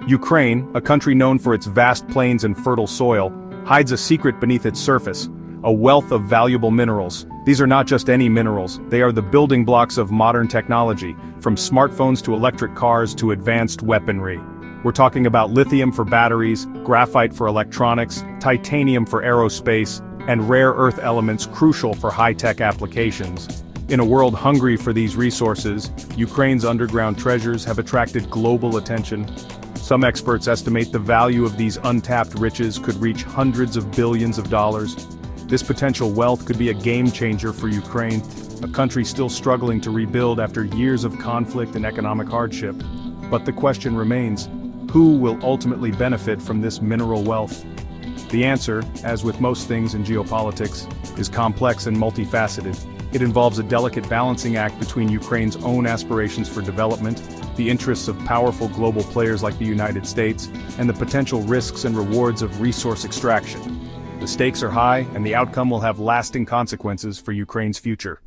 Ukraine, a country known for its vast plains and fertile soil, hides a secret beneath its surface, a wealth of valuable minerals. These are not just any minerals, they are the building blocks of modern technology, from smartphones to electric cars to advanced weaponry. We're talking about lithium for batteries, graphite for electronics, titanium for aerospace, and rare earth elements crucial for high-tech applications. In a world hungry for these resources, Ukraine's underground treasures have attracted global attention. Some experts estimate the value of these untapped riches could reach hundreds of billions of dollars. This potential wealth could be a game-changer for Ukraine, a country still struggling to rebuild after years of conflict and economic hardship. But the question remains, who will ultimately benefit from this mineral wealth? The answer, as with most things in geopolitics, is complex and multifaceted. It involves a delicate balancing act between Ukraine's own aspirations for development, the interests of powerful global players like the United States, and the potential risks and rewards of resource extraction. The stakes are high, and the outcome will have lasting consequences for Ukraine's future.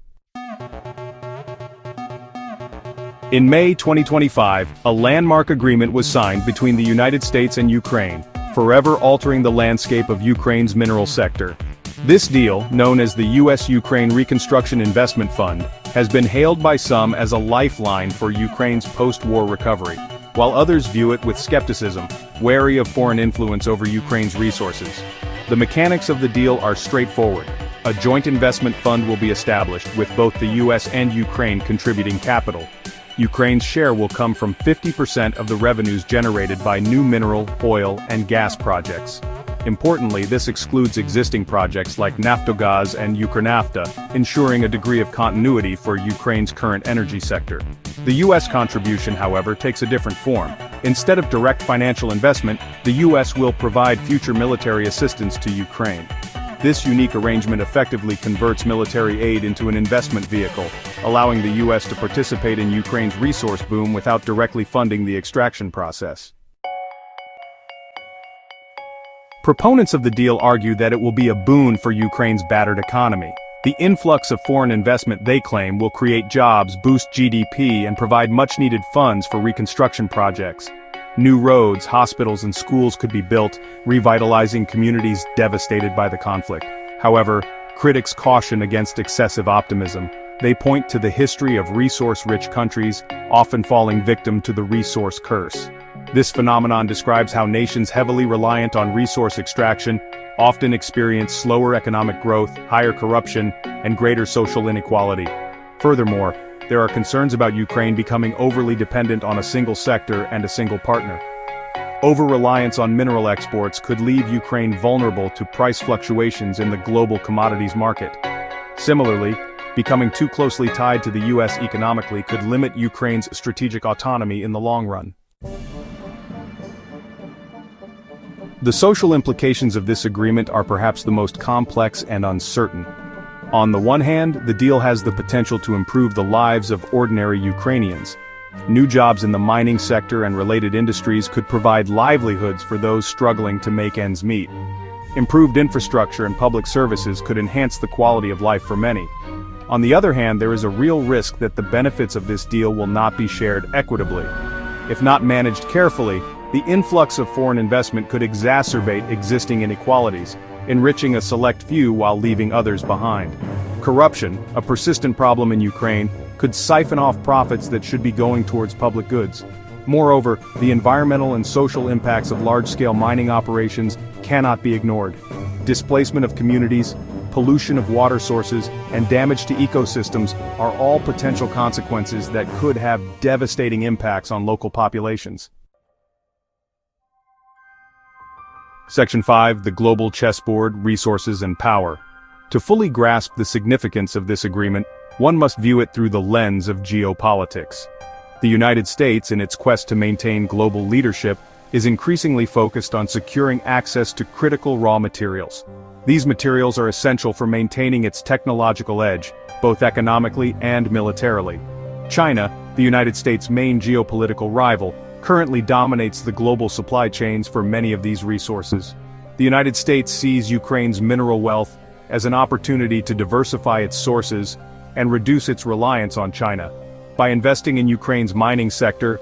In May 2025, a landmark agreement was signed between the United States and Ukraine, forever altering the landscape of Ukraine's mineral sector. This deal, known as the U.S.-Ukraine Reconstruction Investment Fund, has been hailed by some as a lifeline for Ukraine's post-war recovery, while others view it with skepticism, wary of foreign influence over Ukraine's resources. The mechanics of the deal are straightforward. A joint investment fund will be established, with both the U.S. and Ukraine contributing capital. Ukraine's share will come from 50% of the revenues generated by new mineral, oil, and gas projects. Importantly, this excludes existing projects like Naftogaz and Ukrnafta, ensuring a degree of continuity for Ukraine's current energy sector. The U.S. contribution, however, takes a different form. Instead of direct financial investment, the U.S. will provide future military assistance to Ukraine. This unique arrangement effectively converts military aid into an investment vehicle, allowing the U.S. to participate in Ukraine's resource boom without directly funding the extraction process. Proponents of the deal argue that it will be a boon for Ukraine's battered economy. The influx of foreign investment, they claim, will create jobs, boost GDP, and provide much-needed funds for reconstruction projects. New roads, hospitals, and schools could be built, revitalizing communities devastated by the conflict. However, critics caution against excessive optimism. They point to the history of resource-rich countries, often falling victim to the resource curse. This phenomenon describes how nations heavily reliant on resource extraction often experience slower economic growth, higher corruption, and greater social inequality. Furthermore, there are concerns about Ukraine becoming overly dependent on a single sector and a single partner. Over-reliance on mineral exports could leave Ukraine vulnerable to price fluctuations in the global commodities market. Similarly, becoming too closely tied to the U.S. economically could limit Ukraine's strategic autonomy in the long run. The social implications of this agreement are perhaps the most complex and uncertain. On the one hand, the deal has the potential to improve the lives of ordinary Ukrainians. New jobs in the mining sector and related industries could provide livelihoods for those struggling to make ends meet. Improved infrastructure and public services could enhance the quality of life for many. On the other hand, there is a real risk that the benefits of this deal will not be shared equitably. If not managed carefully, the influx of foreign investment could exacerbate existing inequalities, enriching a select few while leaving others behind. Corruption, a persistent problem in Ukraine, could siphon off profits that should be going towards public goods. Moreover, the environmental and social impacts of large-scale mining operations cannot be ignored. Displacement of communities, pollution of water sources, and damage to ecosystems are all potential consequences that could have devastating impacts on local populations. Section 5, the Global Chessboard, Resources and Power. To fully grasp the significance of this agreement, one must view it through the lens of geopolitics. The United States, in its quest to maintain global leadership, is increasingly focused on securing access to critical raw materials. These materials are essential for maintaining its technological edge, both economically and militarily. China, the United States' main geopolitical rival, currently dominates the global supply chains for many of these resources. The United States sees Ukraine's mineral wealth as an opportunity to diversify its sources and reduce its reliance on China. By investing in Ukraine's mining sector,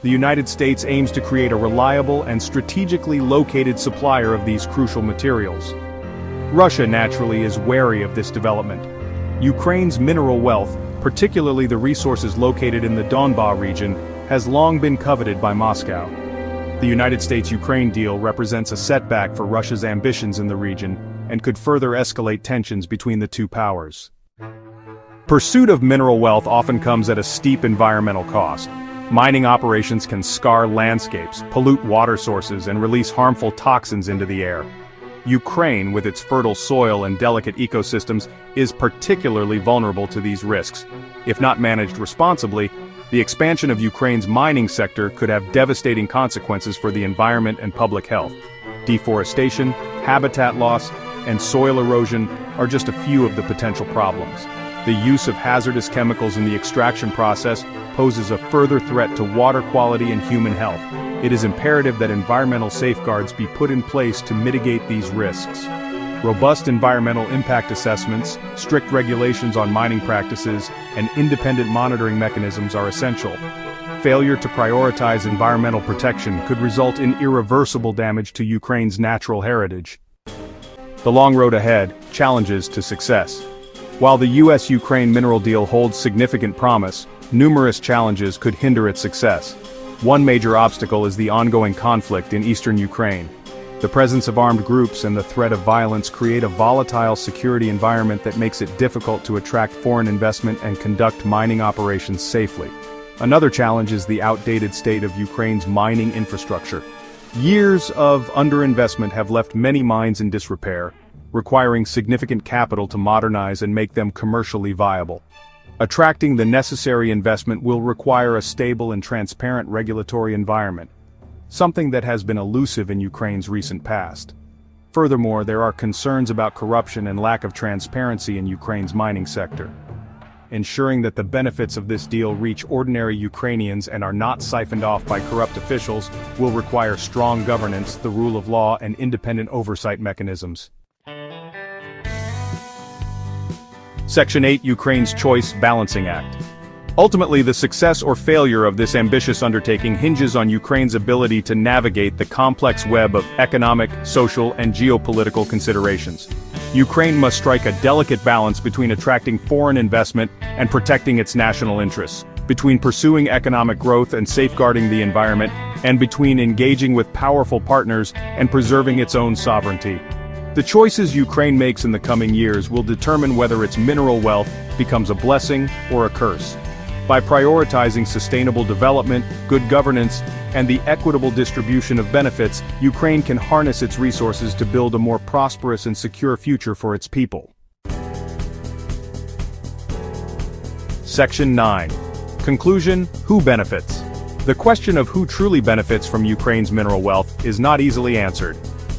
the United States aims to create a reliable and strategically located supplier of these crucial materials. Russia naturally is wary of this development. Ukraine's mineral wealth, particularly the resources located in the Donbas region, has long been coveted by Moscow. The United States-Ukraine deal represents a setback for Russia's ambitions in the region and could further escalate tensions between the two powers. Pursuit of mineral wealth often comes at a steep environmental cost. Mining operations can scar landscapes, pollute water sources, and release harmful toxins into the air. Ukraine, with its fertile soil and delicate ecosystems, is particularly vulnerable to these risks. If not managed responsibly, the expansion of Ukraine's mining sector could have devastating consequences for the environment and public health. Deforestation, habitat loss, and soil erosion are just a few of the potential problems. The use of hazardous chemicals in the extraction process poses a further threat to water quality and human health. It is imperative that environmental safeguards be put in place to mitigate these risks. Robust environmental impact assessments, strict regulations on mining practices, and independent monitoring mechanisms are essential. Failure to prioritize environmental protection could result in irreversible damage to Ukraine's natural heritage. The long road ahead, challenges to success. While the US-Ukraine mineral deal holds significant promise, numerous challenges could hinder its success. One major obstacle is the ongoing conflict in eastern Ukraine. The presence of armed groups and the threat of violence create a volatile security environment that makes it difficult to attract foreign investment and conduct mining operations safely. Another challenge is the outdated state of Ukraine's mining infrastructure. Years of underinvestment have left many mines in disrepair, requiring significant capital to modernize and make them commercially viable. Attracting the necessary investment will require a stable and transparent regulatory environment, something that has been elusive in Ukraine's recent past. Furthermore, there are concerns about corruption and lack of transparency in Ukraine's mining sector. Ensuring that the benefits of this deal reach ordinary Ukrainians and are not siphoned off by corrupt officials will require strong governance, the rule of law, and independent oversight mechanisms. Section 8 Ukraine's Choice Balancing Act. Ultimately, the success or failure of this ambitious undertaking hinges on Ukraine's ability to navigate the complex web of economic, social, and geopolitical considerations. Ukraine must strike a delicate balance between attracting foreign investment and protecting its national interests, between pursuing economic growth and safeguarding the environment, and between engaging with powerful partners and preserving its own sovereignty. The choices Ukraine makes in the coming years will determine whether its mineral wealth becomes a blessing or a curse. By prioritizing sustainable development, good governance, and the equitable distribution of benefits, Ukraine can harness its resources to build a more prosperous and secure future for its people. Section 9. Conclusion: Who benefits? The question of who truly benefits from Ukraine's mineral wealth is not easily answered.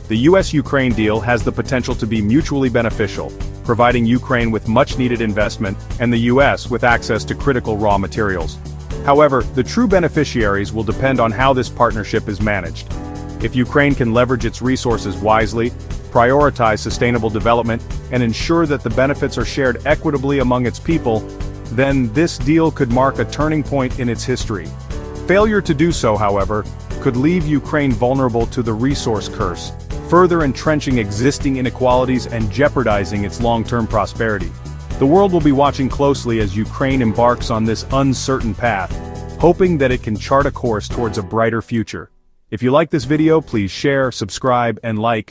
The US-Ukraine deal has the potential to be mutually beneficial, providing Ukraine with much-needed investment and the US with access to critical raw materials. However, the true beneficiaries will depend on how this partnership is managed. If Ukraine can leverage its resources wisely, prioritize sustainable development, and ensure that the benefits are shared equitably among its people, then this deal could mark a turning point in its history. Failure to do so, however, could leave Ukraine vulnerable to the resource curse, further entrenching existing inequalities and jeopardizing its long-term prosperity. The world will be watching closely as Ukraine embarks on this uncertain path, hoping that it can chart a course towards a brighter future. If you like this video, please share, subscribe, and like.